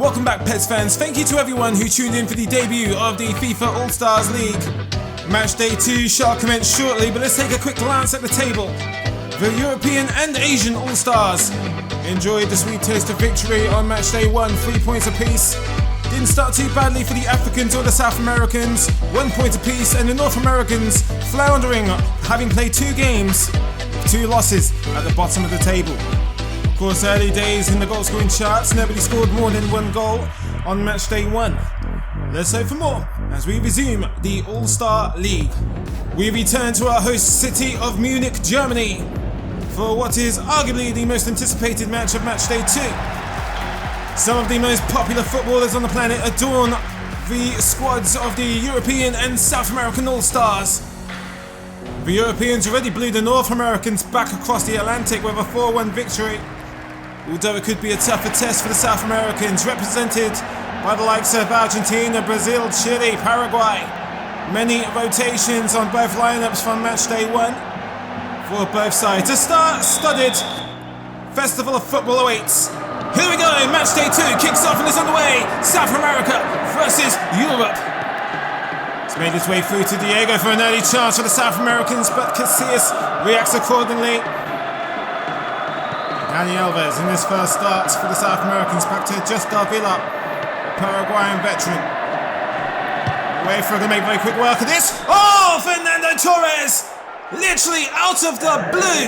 Welcome back, PES fans. Thank you to everyone who tuned in for the debut of the FIFA All-Stars League. Match day 2 shall commence shortly, but let's take a quick glance at the table. The European and Asian All-Stars enjoyed the sweet taste of victory on match day 1, 3 points apiece. Didn't start too badly for the Africans or the South Americans, 1 point apiece, and the North Americans floundering, having played 2 games, 2 losses at the bottom of the table. Of course, early days in the goal scoring charts, nobody scored more than 1 goal on match day 1. Let's hope for more as we resume the All-Star League. We return to our host city of Munich, Germany, for what is arguably the most anticipated match of match day 2. Some of the most popular footballers on the planet adorn the squads of the European and South American All-Stars. The Europeans already blew the North Americans back across the Atlantic with a 4-1 victory, although it could be a tougher test for the South Americans, represented by the likes of Argentina, Brazil, Chile, Paraguay. Many rotations on both lineups from match day 1 for both sides. A star-studded festival of football awaits. Here we go, match day 2 kicks off and is underway. South America versus Europe. It's made its way through to Diego for an early chance for the South Americans, but Casillas reacts accordingly. Dani Alves in his first start for the South Americans, back to Just Villa, Paraguayan veteran. Wait for him to make very quick work of this. Oh, Fernando Torres! Literally out of the blue.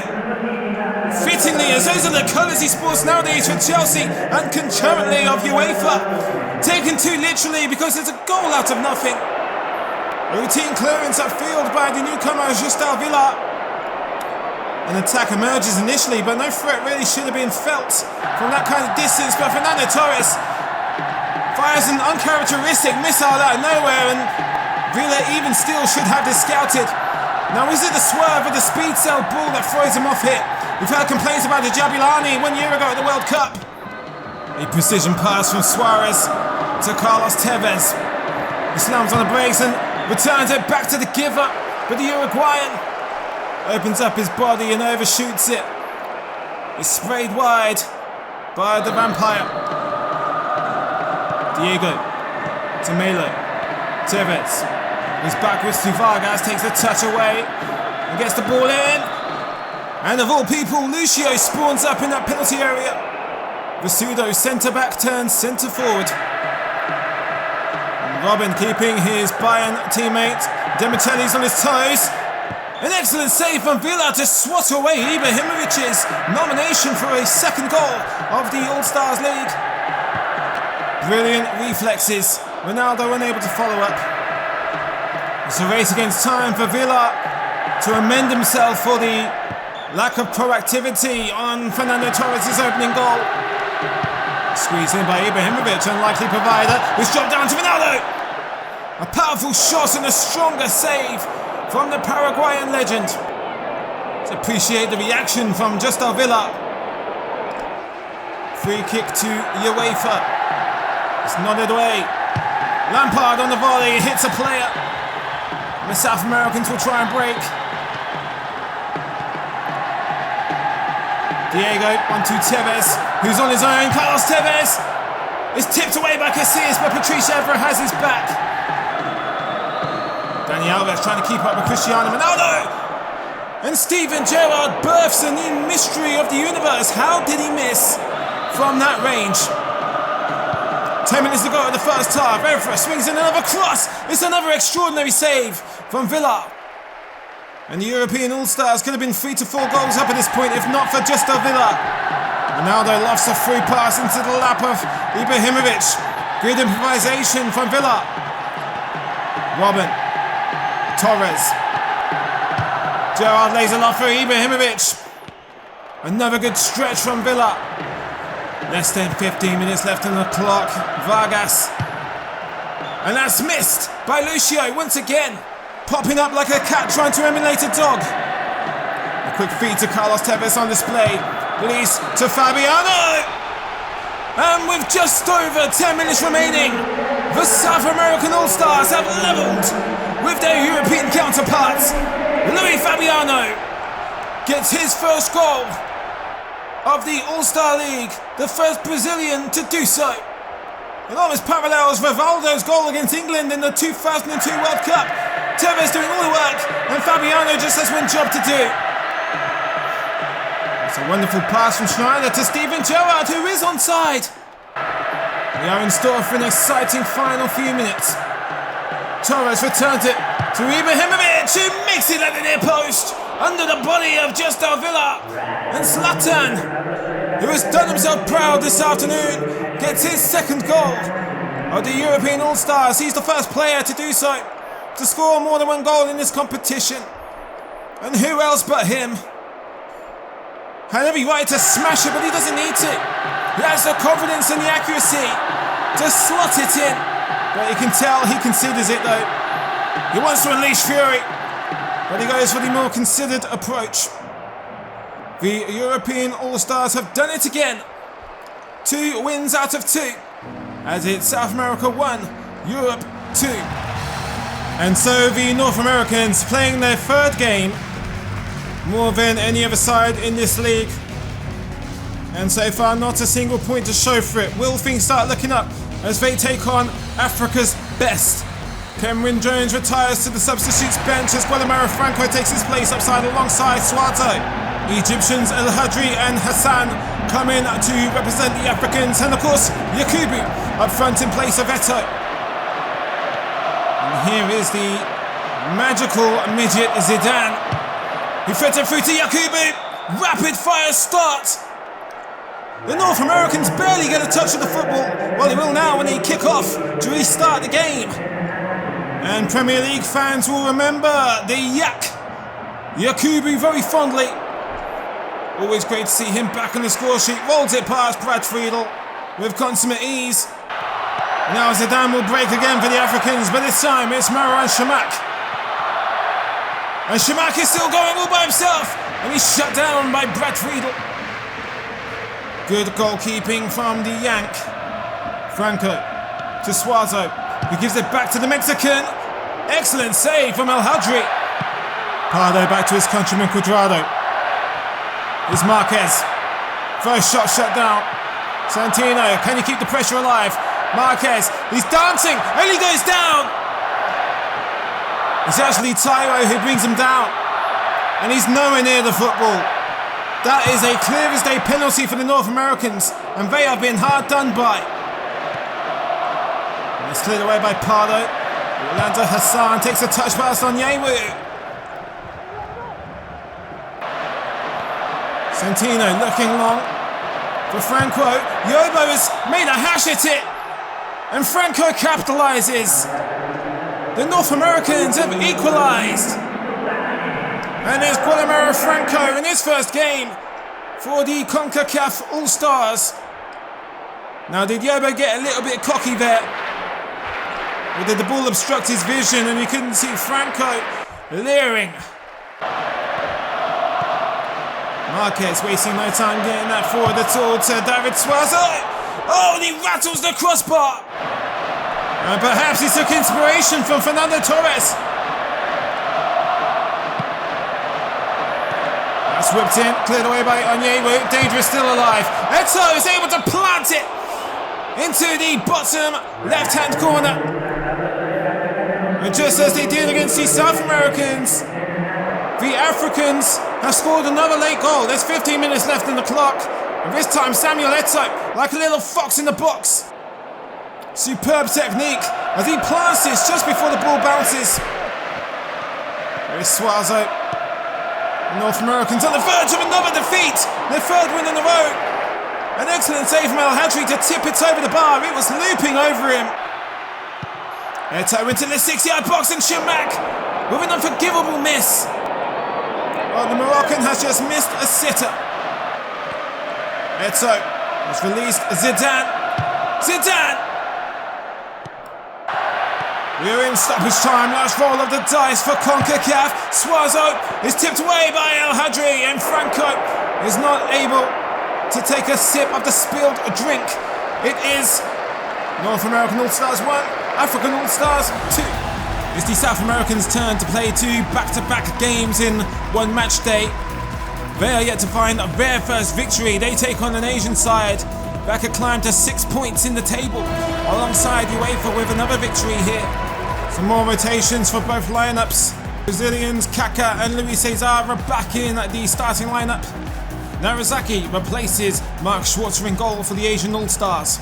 Fittingly, as those are the colours he sports nowadays for Chelsea and concurrently of UEFA. Taken too literally because it's a goal out of nothing. Routine clearance upfield by the newcomer Just Villa. An attack emerges initially, but no threat really should have been felt from that kind of distance. But Fernando Torres fires an uncharacteristic missile out of nowhere, and Villa even still should have this scouted. Now, is it the swerve or the speed cell ball that throws him off here? We've heard complaints about the Jabilani 1 year ago at the World Cup. A precision pass from Suarez to Carlos Tevez. He slams on the brakes and returns it back to the giver, but the Uruguayan opens up his body and overshoots it. It's sprayed wide by the Vampire. Diego to Melo. Tevez is backwards to Vargas, takes the touch away and gets the ball in. And of all people, Lucio spawns up in that penalty area. Vasudo, centre-back, turns centre-forward. Robin keeping his Bayern teammate. Demetelli's on his toes. An excellent save from Villa to swat away Ibrahimovic's nomination for a second goal of the All-Stars League. Brilliant reflexes. Ronaldo unable to follow up. It's a race against time for Villa to amend himself for the lack of proactivity on Fernando Torres' opening goal. Squeezed in by Ibrahimovic, unlikely provider. It's dropped down to Ronaldo. A powerful shot and a stronger save from the Paraguayan legend. Let's appreciate the reaction from Just Villa. Free kick to UEFA. It's nodded away. Lampard on the volley, hits a player. The South Americans will try and break. Diego onto Tevez, who's on his own. Carlos Tevez is tipped away by Casillas, but Patrice Evra has his back. Dani Alves trying to keep up with Cristiano Ronaldo. And Steven Gerrard births a new mystery of the universe. How did he miss from that range? 10 minutes to go at the first half. Evra swings in another cross. It's another extraordinary save from Villa. And the European All-Stars could have been 3 to 4 goals up at this point if not for Just Villa. Ronaldo lofts a free pass into the lap of Ibrahimovic. Good improvisation from Villa. Robin. Torres. Gerrard lays it off for Ibrahimovic. Another good stretch from Villa. Less than 15 minutes left on the clock. Vargas. And that's missed by Lucio once again. Popping up like a cat trying to emulate a dog. A quick feed to Carlos Tevez on display. Release to Fabiano. And with just over 10 minutes remaining, the South American All-Stars have levelled with their European counterparts. Luis Fabiano gets his first goal of the All-Star League, the first Brazilian to do so. Enormous parallels, Rivaldo's goal against England in the 2002 World Cup. Tevez doing all the work, and Fabiano just has one job to do. It's a wonderful pass from Schneider to Steven Gerrard, who is onside. We are in store for an exciting final few minutes. Torres returns it to Ibrahimovic, who makes it at the near post, under the body of Just Villa. And Zlatan, who has done himself proud this afternoon, gets his second goal of the European All-Stars. He's the first player to do so, to score more than one goal in this competition. And who else but him? Had every right to smash it, but he doesn't need to. He has the confidence and the accuracy to slot it in. But you can tell he considers it though. He wants to unleash fury, but he goes for the more considered approach. The European All-Stars have done it again. 2 wins out of 2. As it's South America 1, Europe 2. And so the North Americans playing their third game, more than any other side in this league. And so far not a single point to show for it. Will things start looking up as they take on Africa's best? Cameron Jones retires to the substitutes bench as Guillermo Franco takes his place upside alongside Suazo. Egyptians El Hadri and Hassan come in to represent the Africans, and of course Yakubu up front in place of Eto. And here is the magical midget Zidane. He fed it through to Yakubu. Rapid fire start. The North Americans barely get a touch of the football. Well, they will now when they kick off to restart the game. And Premier League fans will remember the Yak, Yakubu, very fondly. Always great to see him back on the score sheet. Rolls it past Brad Friedel with consummate ease. Now Zidane will break again for the Africans, but this time it's Marouane Chamakh. And Chamakh is still going all by himself, and he's shut down by Brad Friedel. Good goalkeeping from the Yank. Franco to Suazo, who gives it back to the Mexican. Excellent save from El Hadri. Pardo back to his countryman Cuadrado. Is Marquez. First shot shut down. Santino, can he keep the pressure alive? Marquez, he's dancing, and he goes down. It's actually Tyro who brings him down, and he's nowhere near the football. That is a clear as day penalty for the North Americans, and they have been hard done by. And it's cleared away by Pardo. Orlando Hassan takes a touch pass on Yewu. Santino looking long for Franco. Yobo has made a hash at it, and Franco capitalizes. The North Americans have equalized. And there's Guillermo Franco in his first game for the CONCACAF All-Stars. Now, did Yobo get a little bit cocky there? Or did the ball obstruct his vision and he couldn't see Franco leering? Marquez wasting no time getting that forward at all to David Suazo. Oh, and he rattles the crossbar. And perhaps he took inspiration from Fernando Torres. That's whipped in, cleared away by Onyewu. Dangerous still alive. Eto is able to plant it into the bottom left-hand corner. And just as they did against the South Americans, the Africans have scored another late goal. There's 15 minutes left in the clock. And this time Samuel Eto, like a little fox in the box. Superb technique as he plants this just before the ball bounces. There's Suazo. North Americans on the verge of another defeat. Their third win in a row. An excellent save from El Hadri to tip it over the bar. It was looping over him. Eto into the 6-yard box, and Chamakh with an unforgivable miss. Well, the Moroccan has just missed a sitter. Eto has released Zidane. Zidane! We're in stoppage time, last roll of the dice for CONCACAF. Suazo is tipped away by El Hadri, and Franco is not able to take a sip of the spilled drink. It is North American All-Stars 1, African All-Stars 2. It's the South Americans' turn to play 2 back-to-back games in one match day. They are yet to find their first victory. They take on an Asian side Back a climb to 6 points in the table, alongside UEFA with another victory here. Some more rotations for both lineups. Brazilians Kaká and Luis Cesar are back in at the starting lineup. Narazaki replaces Mark Schwarzer in goal for the Asian All-Stars.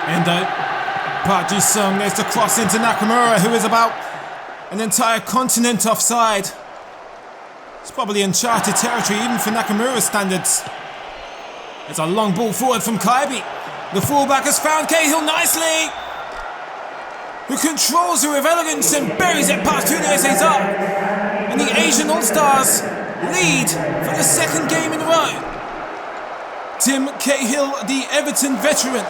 Endo, Park Ji-sung, there's the cross into Nakamura, who is about an entire continent offside. It's probably uncharted territory even for Nakamura's standards. It's a long ball forward from Kaibi. The fullback has found Cahill nicely, who controls it with elegance and buries it past Julio Cesar. And the Asian All-Stars lead for the second game in a row. Tim Cahill, the Everton veteran,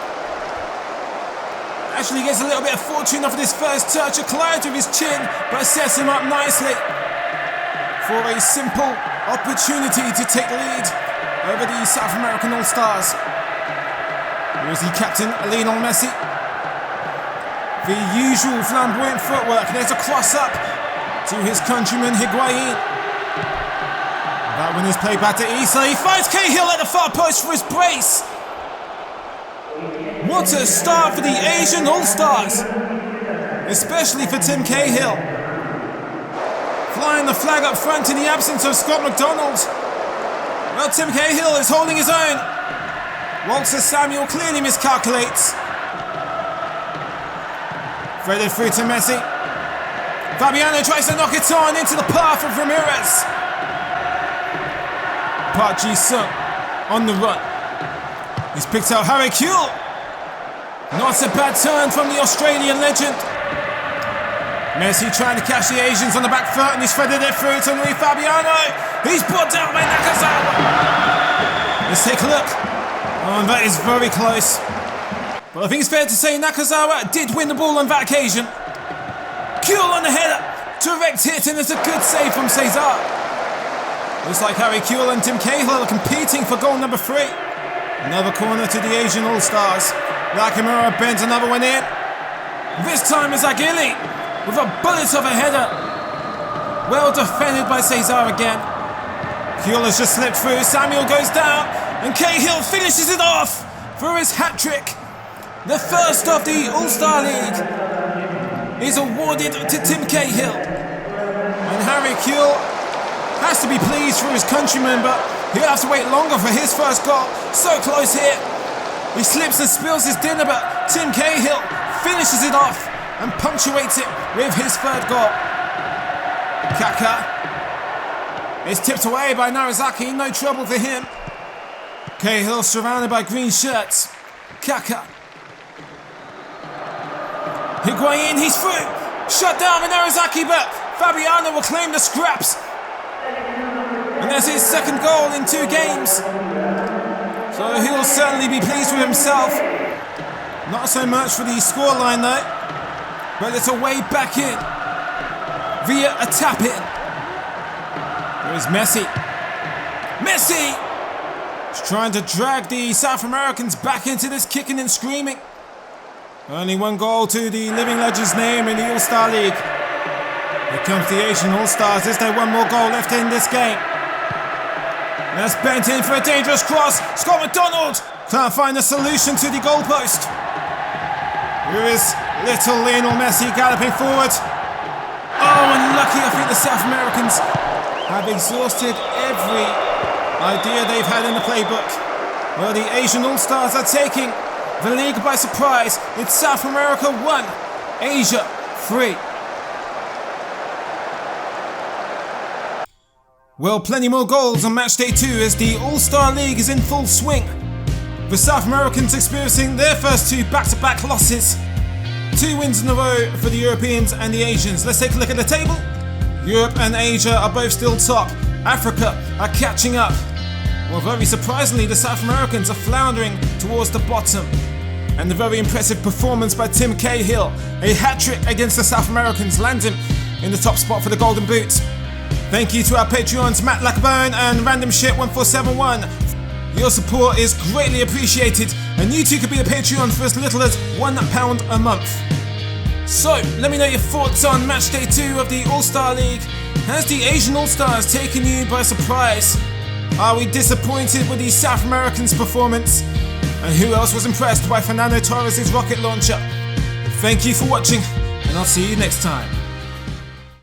actually gets a little bit of fortune off of this first touch. A collide with his chin, but sets him up nicely for a simple opportunity to take the lead over the South American All-Stars. Here is the captain, Lionel Messi. The usual flamboyant footwork. There's a cross up to his countryman Higuain. That one is played back to Issa. He finds Cahill at the far post for his brace. What a start for the Asian All-Stars, especially for Tim Cahill. Flying the flag up front in the absence of Scott McDonald. Well, Tim Cahill is holding his own. Walter Samuel clearly miscalculates. Threaded through to Messi. Fabiano tries to knock it on into the path of Ramirez. Park Ji-sung on the run. He's picked out Harry Kewell. Not a bad turn from the Australian legend. Messi trying to catch the Asians on the back foot, and he's threaded it through to Luis Fabiano. He's brought down by Nakazawa. Let's take a look. Oh, and that is very close. But I think it's fair to say Nakazawa did win the ball on that occasion. Kewell on the header. Direct hit, and it's a good save from Cesar. Looks like Harry Kewell and Tim Cahill are competing for goal number 3. Another corner to the Asian All-Stars. Nakamura bends another one in. This time is Aguili with a bullet of a header. Well defended by Cesar again. Kewell has just slipped through. Samuel goes down, and Cahill finishes it off for his hat-trick. The first of the All-Star League is awarded to Tim Cahill. And Harry Kewell has to be pleased for his countryman, but he'll have to wait longer for his first goal. So close here. He slips and spills his dinner, but Tim Cahill finishes it off and punctuates it with his third goal. Kaká is tipped away by Narazaki, no trouble for him. Cahill surrounded by green shirts. Kaká. Higuain, he's through. Shut down by Narazaki, but Fabiano will claim the scraps. And that's his second goal in 2 games. So he'll certainly be pleased with himself. Not so much for the scoreline though. But it's a way back in via a tap in. There is Messi. Messi is trying to drag the South Americans back into this kicking and screaming. Only 1 goal to the living legend's name in the All-Star League. Here comes the Asian All-Stars. Is there 1 more goal left in this game? That's bent in for a dangerous cross. Scott McDonald can't find a solution to the goalpost. Here is little Lionel Messi galloping forward. Oh, unlucky. I think the South Americans have exhausted every idea they've had in the playbook. Well, the Asian All-Stars are taking the league by surprise. It's South America 1, Asia 3. Well, plenty more goals on match day 2 as the All-Star League is in full swing. The South Americans experiencing their first 2 back-to-back losses. 2 wins in a row for the Europeans and the Asians. Let's take a look at the table. Europe and Asia are both still top. Africa are catching up. Well, very surprisingly, the South Americans are floundering towards the bottom. And the very impressive performance by Tim Cahill, a hat-trick against the South Americans, lands him in the top spot for the Golden Boot. Thank you to our Patreons Matt Lackabone and Random Shit 1471. Your support is greatly appreciated, and you too could be a Patreon for as little as £1 a month. So, let me know your thoughts on match day 2 of the All-Star League. Has the Asian All-Stars taken you by surprise? Are we disappointed with the South Americans' performance? And who else was impressed by Fernando Torres' rocket launcher? Thank you for watching, and I'll see you next time.